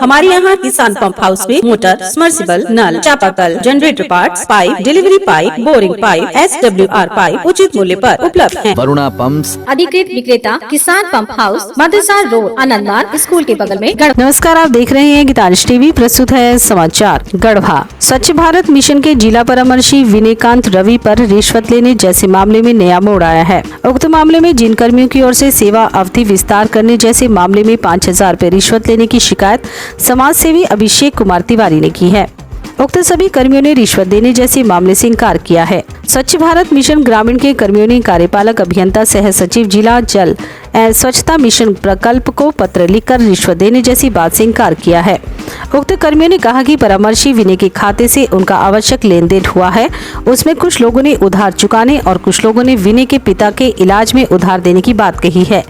हमारे यहाँ किसान पंप हाउस में मोटर, समर्सिबल, नल, चापाकल, generator parts, pipe, delivery pipe, boring pipe, SWR pipe उचित मूल्य पर उपलब्ध हैं। वरुणा पंप्स, अधिकृत विक्रेता किसान पंप हाउस, मदरसा रोड, आनंदमार्ग स्कूल के बगल में। नमस्कार, आप देख रहे हैं गीतांश टीवी। प्रस्तुत है समाचार। गढ़वा स्वच्छ भारत मिशन के जिला परामर्शी विनयकांत रवि पर रिश्वत लेने जैसे मामले में नया मोड़ आया है। उक्त मामले में जिन कर्मियों की ओर से सेवा अवधि विस्तार करने जैसे मामले में 5,000 रूपए रिश्वत लेने की शिकायत समाज सेवी अभिषेक कुमार तिवारी ने की है। उक्त सभी कर्मियों ने रिश्वत देने जैसे मामले से इंकार किया है। स्वच्छ भारत मिशन ग्रामीण के कर्मियों ने कार्यपालक अभियंता सह सचिव जिला जल एवं स्वच्छता मिशन प्रकल्प को पत्र लिखकर रिश्वत देने जैसी बात से इंकार किया है। उक्त कर्मियों ने कहा कि परामर्शी विनय के खाते से उनका आवश्यक लेन देन हुआ है। उसमें कुछ लोगों ने उधार चुकाने और कुछ लोगों ने विनय के पिता के इलाज में उधार देने की बात कही है।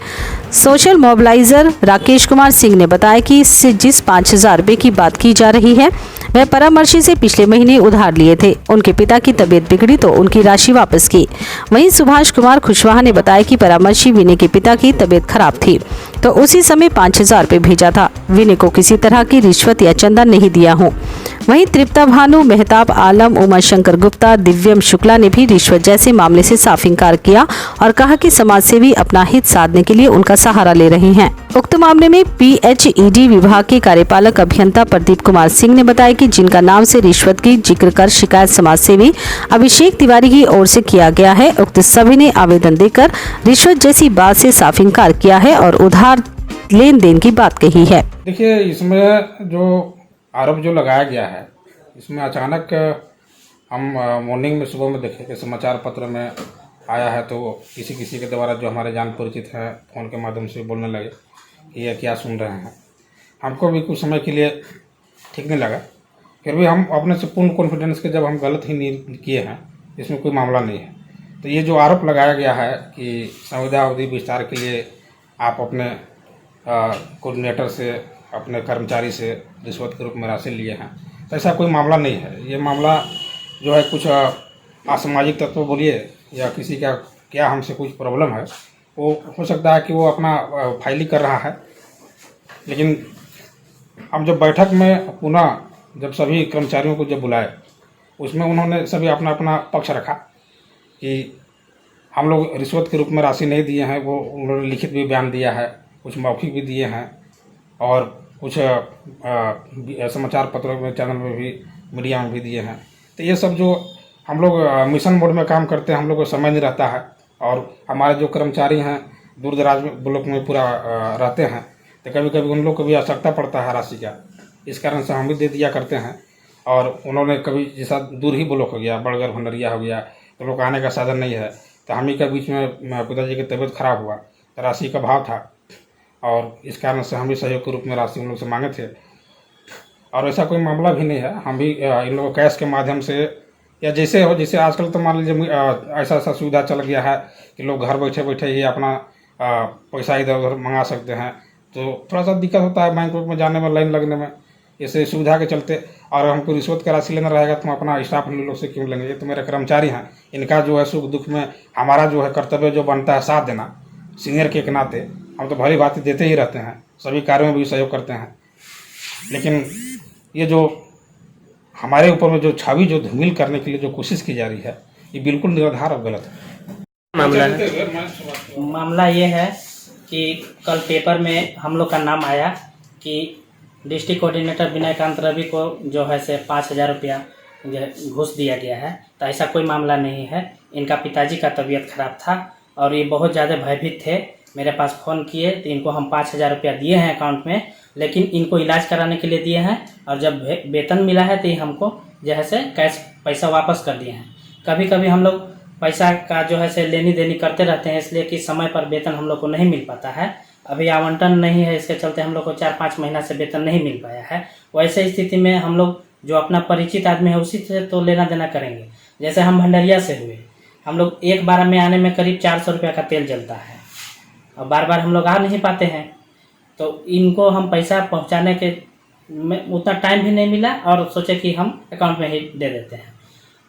सोशल मोबिलाइजर राकेश कुमार सिंह ने बताया कि जिस 5,000 रूपए की बात की जा रही है वह परामर्शी से पिछले महीने उधार लिए थे। उनके पिता की तबीयत बिगड़ी तो उनकी राशि वापस की। वहीं सुभाष कुमार खुशवाहा ने बताया कि परामर्शी विनय के पिता की तबीयत खराब थी तो उसी समय 5,000 रूपए भेजा था। विनय को किसी तरह की रिश्वत या चंदा नहीं दिया हूँ। वहीं तृप्ता भानु, मेहताब आलम, उमा शंकर गुप्ता, दिव्यम शुक्ला ने भी रिश्वत जैसे मामले से साफ इंकार किया और कहा कि समाज सेवी अपना हित साधने के लिए उनका सहारा ले रहे हैं। उक्त मामले में PHED विभाग के कार्यपालक अभियंता प्रदीप कुमार सिंह ने बताया कि जिनका नाम से रिश्वत की जिक्र कर शिकायत समाज सेवी अभिषेक तिवारी की ओर से किया गया है। उक्त सभी ने आवेदन देकर रिश्वत जैसी बात से साफ इंकार किया है और उधार लेन देन की बात कही है। देखिए, इसमें जो आरोप जो लगाया गया है, इसमें अचानक हम मॉर्निंग में सुबह में देखे कि समाचार पत्र में आया है तो किसी के द्वारा जो हमारे जान परिचित हैं फ़ोन के माध्यम से बोलने लगे कि ये क्या सुन रहे हैं। हमको भी कुछ समय के लिए ठीक नहीं लगा, फिर भी हम अपने से पूर्ण कॉन्फिडेंस के जब हम गलत ही नहीं किए हैं, इसमें कोई मामला नहीं है। तो ये जो आरोप लगाया गया है कि संविदा अवधि विस्तार के लिए आप अपने कोऑर्डिनेटर से, अपने कर्मचारी से रिश्वत के रूप में राशि लिए हैं, तो ऐसा कोई मामला नहीं है। ये मामला जो है कुछ असामाजिक तत्व बोलिए या किसी का क्या हमसे कुछ प्रॉब्लम है, वो हो सकता है कि वो अपना फाइलिंग कर रहा है। लेकिन हम जब बैठक में पुनः जब सभी कर्मचारियों को जब बुलाए, उसमें उन्होंने सभी अपना अपना पक्ष रखा कि हम लोग रिश्वत के रूप में राशि नहीं दिए हैं। वो उन्होंने लिखित भी बयान दिया है, कुछ मौखिक भी दिए हैं और कुछ समाचार पत्रों में, चैनल में भी, मीडिया में भी दिए हैं। तो ये सब जो हम लोग मिशन मोड में काम करते हैं, हम लोग को समय नहीं रहता है और हमारे जो कर्मचारी हैं दूर दराज में ब्लॉक में पूरा रहते हैं, तो कभी कभी उन लोग को भी आवश्यकता पड़ता है राशि का। इस कारण से हम भी दे दिया करते हैं। और उन्होंने कभी जैसा दूर ही ब्लॉक हो गया, बड़गर भंडरिया हो गया, तो लोग आने का साधन नहीं है, तो हम ही के बीच में पिताजी की तबीयत खराब हुआ तो राशि का भाव था और इस कारण से हम भी सहयोग के रूप में राशि उन लोग से मांगे थे। और ऐसा कोई मामला भी नहीं है। हम भी इन लोगों कैश के माध्यम से या जैसे हो, जैसे आजकल तो मान लीजिए ऐसा सुविधा चल गया है कि लोग घर बैठे बैठे ही अपना पैसा इधर उधर मंगा सकते हैं, तो थोड़ा सा दिक्कत होता है बैंक में जाने में, लाइन लगने में, ऐसे सुविधा के चलते। और हमको रिश्वत का राशि लेना रहेगा तो हम अपना स्टाफ लोग से क्यों लेंगे? ये तो मेरे कर्मचारी हैं, इनका जो है सुख दुख में हमारा जो है कर्तव्य जो बनता है साथ देना, सीनियर के एक नाते हम तो भली भांति देते ही रहते हैं, सभी कार्यों में भी सहयोग करते हैं। लेकिन ये जो हमारे ऊपर में जो छवि जो धूमिल करने के लिए जो कोशिश की जा रही है, ये बिल्कुल निराधार और गलत है। मामला ये है कि कल पेपर में हम लोग का नाम आया कि डिस्ट्रिक्ट कोऑर्डिनेटर विनयकांत रवि को जो है से 5,000 रुपया घूस दिया गया है। तो ऐसा कोई मामला नहीं है। इनका पिताजी का तबीयत खराब था और ये बहुत ज़्यादा भयभीत थे। मेरे पास फ़ोन किए तो इनको हम 5,000 रुपया दिए हैं अकाउंट में, लेकिन इनको इलाज कराने के लिए दिए हैं और जब वेतन मिला है तो ये हमको जो है से कैश पैसा वापस कर दिए हैं। कभी कभी हम लोग पैसा का जो है से लेनी देनी करते रहते हैं, इसलिए कि समय पर वेतन हम लोग को नहीं मिल पाता है। अभी आवंटन नहीं है, इसके चलते हम लोग को 4-5 महीना से वेतन नहीं मिल पाया है। वैसे स्थिति में हम लोग जो अपना परिचित आदमी है उसी से तो लेना देना करेंगे। जैसे हम भंडरिया से हुए, हम लोग एक बार में आने में करीब 400 रुपया का तेल जलता है और बार बार हम लोग आ नहीं पाते हैं, तो इनको हम पैसा पहुंचाने के में उतना टाइम भी नहीं मिला और सोचे कि हम अकाउंट में ही दे देते हैं।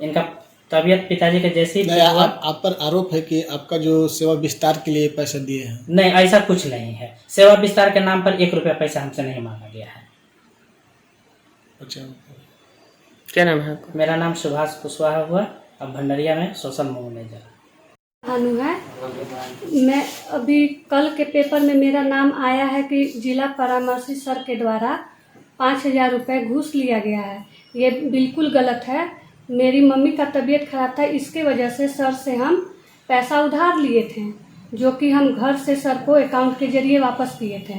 इनका तबीयत पिताजी के जैसी आप पर आरोप है कि आपका जो सेवा विस्तार के लिए पैसा दिए हैं। नहीं, ऐसा कुछ नहीं है। सेवा विस्तार के नाम पर 1 रुपया पैसा हमसे नहीं मांगा गया है। अच्छा, क्या नाम है आपका? मेरा नाम सुभाष कुशवाहा हुआ, अब भंडरिया में सोशल मैनेजर। भानु है। मैं अभी कल के पेपर में मेरा नाम आया है कि जिला परामर्शी सर के द्वारा 5,000 रुपये घूस लिया गया है। ये बिल्कुल गलत है। मेरी मम्मी का तबीयत खराब था, इसके वजह से सर से हम पैसा उधार लिए थे, जो कि हम घर से सर को अकाउंट के जरिए वापस किए थे।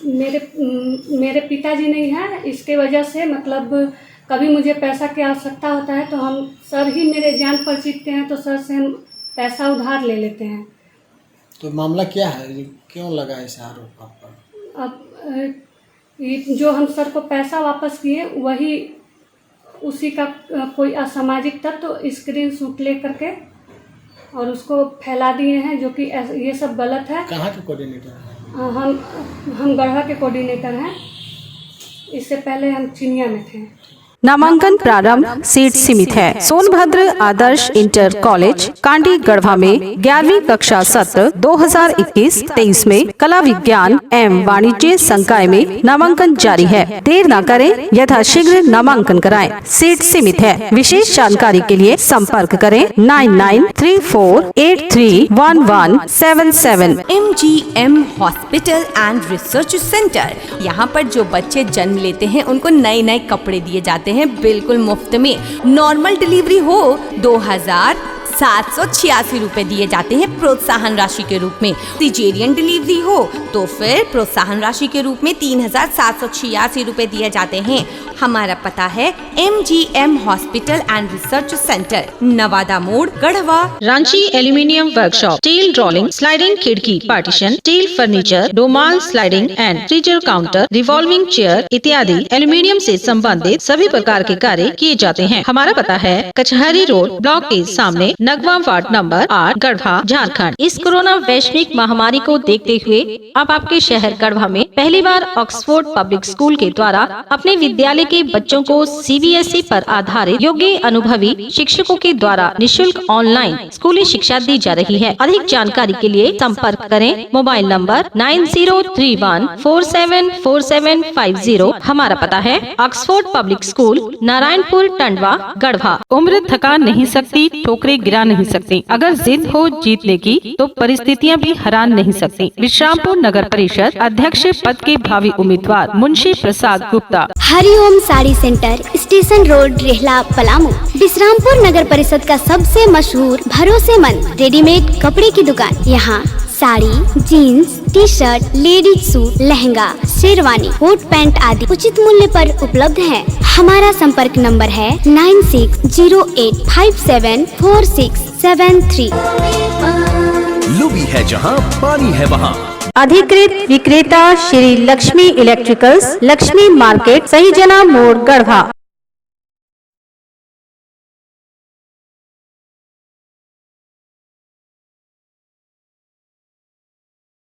मेरे पिताजी नहीं हैं, इसके वजह से मतलब कभी मुझे पैसा की आवश्यकता होता है तो हम सर ही मेरे जान परिचित के हैं, तो सर से हम पैसा उधार ले लेते हैं। तो मामला क्या है, ये क्यों लगा ऐसा आरोप आप पर? अब ये जो हम सर को पैसा वापस किए वही उसी का कोई असामाजिक तत्व तो स्क्रीनशॉट ले करके और उसको फैला दिए हैं, जो कि ये सब गलत है। कहाँ के कोऑर्डिनेटर हैं? हम गढ़वा के कोऑर्डिनेटर हैं। इससे पहले हम चिनिया में थे। नामांकन प्रारंभ सीट सीमित है। सोनभद्र आदर्श इंटर कॉलेज कांडी गढ़वा में 11वीं कक्षा सत्र 2021-23 में कला विज्ञान एवं वाणिज्य संकाय में नामांकन जारी है। देर न करें, यथाशीघ्र नामांकन कराएं। सीट सीमित है। विशेष जानकारी के लिए संपर्क करें 9934831177। MGM hospital and research centre. यहाँ पर जो बच्चे जन्म लेते हैं उनको नए नए कपड़े दिए जाते हैं बिल्कुल मुफ्त में। नॉर्मल डिलीवरी हो 2,786 रुपए दिए जाते हैं प्रोत्साहन राशि के रूप में। सिजेरियन डिलीवरी हो तो फिर प्रोत्साहन राशि के रूप में 3,786 रुपए दिए जाते हैं। हमारा पता है MGM hospital and research centre, Nawada मोड़, Garhwa. Ranchi aluminium workshop, steel rolling, sliding खिड़की, पार्टीशन, स्टील फर्नीचर, डोमाल sliding and freezer counter, revolving chair इत्यादि एल्यूमिनियम से संबंधित सभी प्रकार के कार्य किए जाते हैं। हमारा पता है कचहरी रोड, ब्लॉक के सामने, नगवा वार्ड नंबर 8, गढ़वा, झारखंड। इस कोरोना वैश्विक महामारी को देखते हुए अब आपके शहर गढ़वा में पहली बार ऑक्सफोर्ड पब्लिक स्कूल के द्वारा अपने विद्यालय के बच्चों को CBSE पर आधारित योग्य अनुभवी शिक्षकों के द्वारा निशुल्क ऑनलाइन स्कूली शिक्षा दी जा रही है। अधिक जानकारी के लिए संपर्क करें मोबाइल नंबर 9031474750। हमारा पता है Oxford public school, Narayanpur, Tandwa, Garhwa. उम्र थका नहीं सकती, ठोकरें गिरा नहीं सकती। अगर जिद हो जीतने की तो परिस्थितियां भी हरा नहीं सकती। विश्रामपुर नगर परिषद अध्यक्ष पद के भावी उम्मीदवार Munshi Prasad Gupta. Hariom sari centre, station road, Rehla, Palamu. Vishrampur नगर परिषद का सबसे मशहूर भरोसेमंद रेडीमेड कपड़े की दुकान। यहाँ sari, jeans, T shirt, ladies suit, lehenga, sherwani, coat pant आदि उचित मूल्य पर उपलब्ध है। हमारा संपर्क नंबर है 9608574673। लुबी है जहाँ पानी है वहाँ। अधिकृत विक्रेता श्री लक्ष्मी इलेक्ट्रिकल्स, लक्ष्मी मार्केट, सही जना मोड़, गढ़वा।